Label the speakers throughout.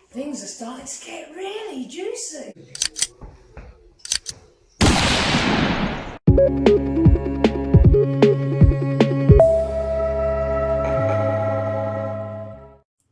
Speaker 1: Things are starting to get really juicy.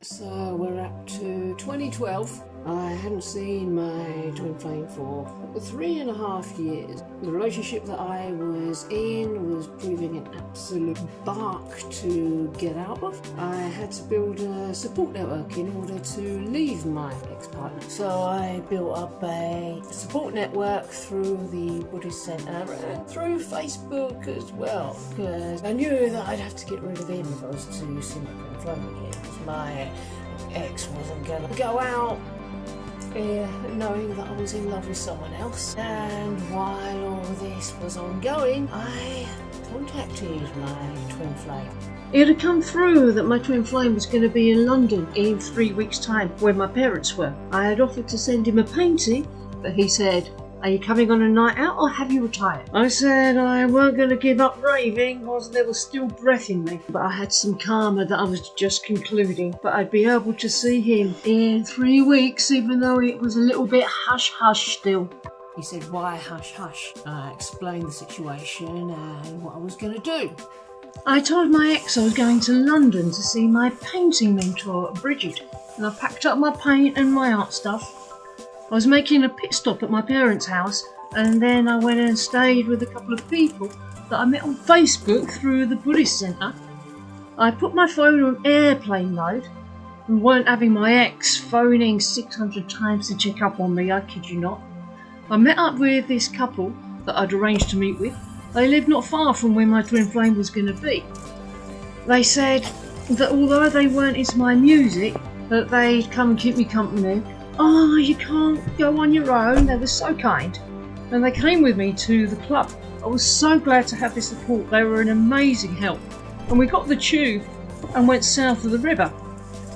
Speaker 1: So we're up to 2012. I hadn't seen my twin flame for 3.5 years. The relationship that I was in was proving an absolute bark to get out of. I had to build a support network in order to leave my ex-partner. So I built up a support network through the Buddhist Centre and through Facebook as well, because I knew that I'd have to get rid of him if I was to see my twin flame again, because my ex wasn't going to go out knowing that I was in love with someone else. And while all this was ongoing, I contacted my twin flame. It had come through that my twin flame was going to be in London in 3 weeks' time, where my parents were. I had offered to send him a painting, but he said, "Are you coming on a night out or have you retired?" I said I weren't going to give up raving because there was still breath in me, but I had some karma that I was just concluding. But I'd be able to see him in 3 weeks, even though it was a little bit hush-hush still. He said, "Why hush-hush?" I explained the situation and what I was going to do. I told my ex I was going to London to see my painting mentor, Bridget, and I packed up my paint and my art stuff. I was making a pit stop at my parents' house, and then I went and stayed with a couple of people that I met on Facebook through the Buddhist Centre. I put my phone on airplane mode and weren't having my ex phoning 600 times to check up on me, I kid you not. I met up with this couple that I'd arranged to meet with. They lived not far from where my twin flame was going to be. They said that although they weren't into my music, that they'd come and keep me company. "Oh, you can't go on your own." They were so kind. And they came with me to the club. I was so glad to have this support. They were an amazing help. And we got the tube and went south of the river.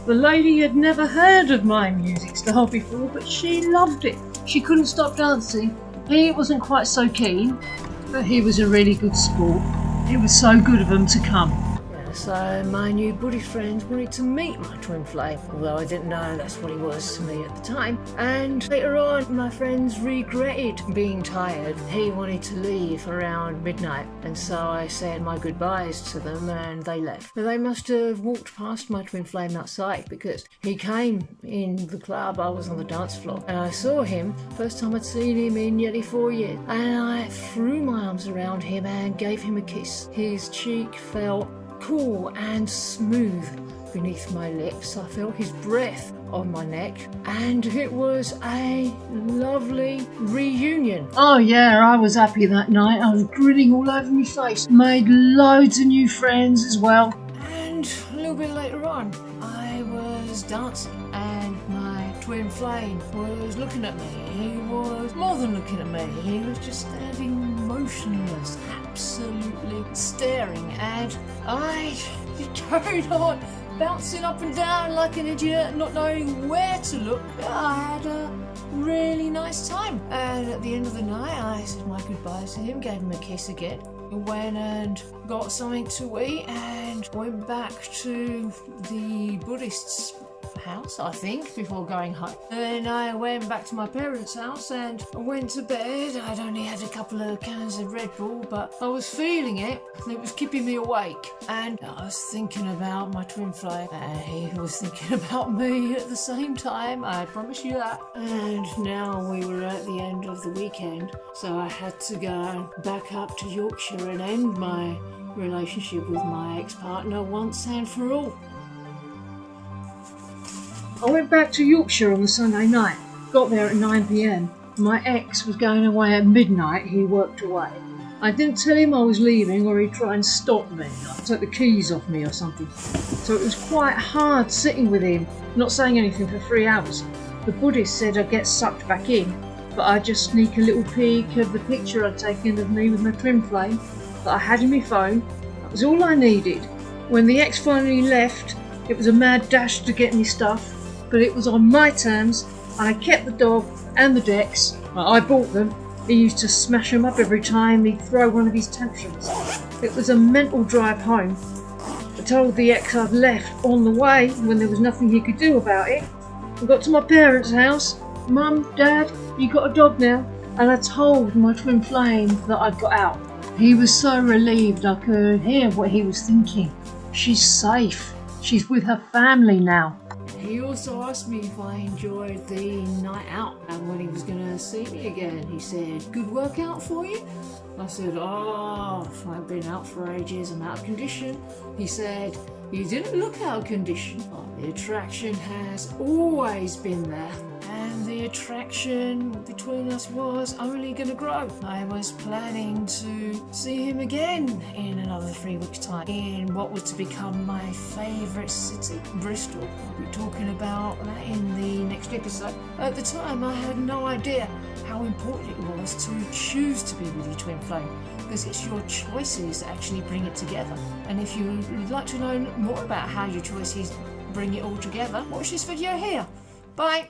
Speaker 1: The lady had never heard of my music style before, but she loved it. She couldn't stop dancing. He wasn't quite so keen, but he was a really good sport. It was so good of them to come. So my new Buddhist friends wanted to meet my twin flame, although I didn't know that's what he was to me at the time. And later on, my friends regretted being tired. He wanted to leave around midnight, and so I said my goodbyes to them and they left. They must have walked past my twin flame outside, because he came in the club. I was on the dance floor and I saw him, first time I'd seen him in nearly 4 years, and I threw my arms around him and gave him a kiss. His cheek felt cool and smooth beneath my lips. I felt his breath on my neck, and it was a lovely reunion. Oh yeah, I was happy that night. I was grinning all over my face. Made loads of new friends as well. And a little bit later on, I was dancing and my twin flame was looking at me. He was more than looking at me. He was just standing motionless, absolutely staring, and I carried on bouncing up and down like an idiot, not knowing where to look. I had a really nice time, and at the end of the night I said my goodbyes to him, gave him a kiss again, went and got something to eat and went back to the Buddhist's house, I think, before going home. Then I went back to my parents' house and went to bed. I'd only had a couple of cans of Red Bull, but I was feeling it. It was keeping me awake, and I was thinking about my twin flame, and he was thinking about me at the same time, I promise you that. And now we were at the end of the weekend, so I had to go back up to Yorkshire and end my relationship with my ex-partner once and for all. I went back to Yorkshire on the Sunday night, got there at 9 p.m. My ex was going away at midnight. He worked away. I didn't tell him I was leaving, or he'd try and stop me, like take the keys off me or something. So it was quite hard sitting with him, not saying anything for 3 hours. The Buddhist said I'd get sucked back in, but I'd just sneak a little peek of the picture I'd taken of me with my twin flame that I had in my phone. That was all I needed. When the ex finally left, it was a mad dash to get me stuff, but it was on my terms, and I kept the dog and the decks. I bought them. He used to smash them up every time he'd throw one of his tantrums. It was a mental drive home. I told the ex I'd left on the way when there was nothing he could do about it.
Speaker 2: I got to my parents' house. Mum, Dad, you got a dog now? And I told my twin flame that I'd got out. He was so relieved. I could hear what he was thinking. She's safe. She's with her family now.
Speaker 1: He also asked me if I enjoyed the night out and when he was going to see me again. He said, "Good workout for you?" I said, "Oh, I've been out for ages, I'm out of condition." He said, "You didn't look out of condition." Oh, the attraction has always been there, and the attraction between us was only going to grow. I was planning to see him again in another 3 weeks' time in what was to become my favourite city, Bristol. I'll be talking about that in the next episode. At the time, I had no idea how important it was to choose to be with your twin flame, because it's your choices that actually bring it together. And if you would like to know more about how your choices bring it all together, watch this video here. Bye!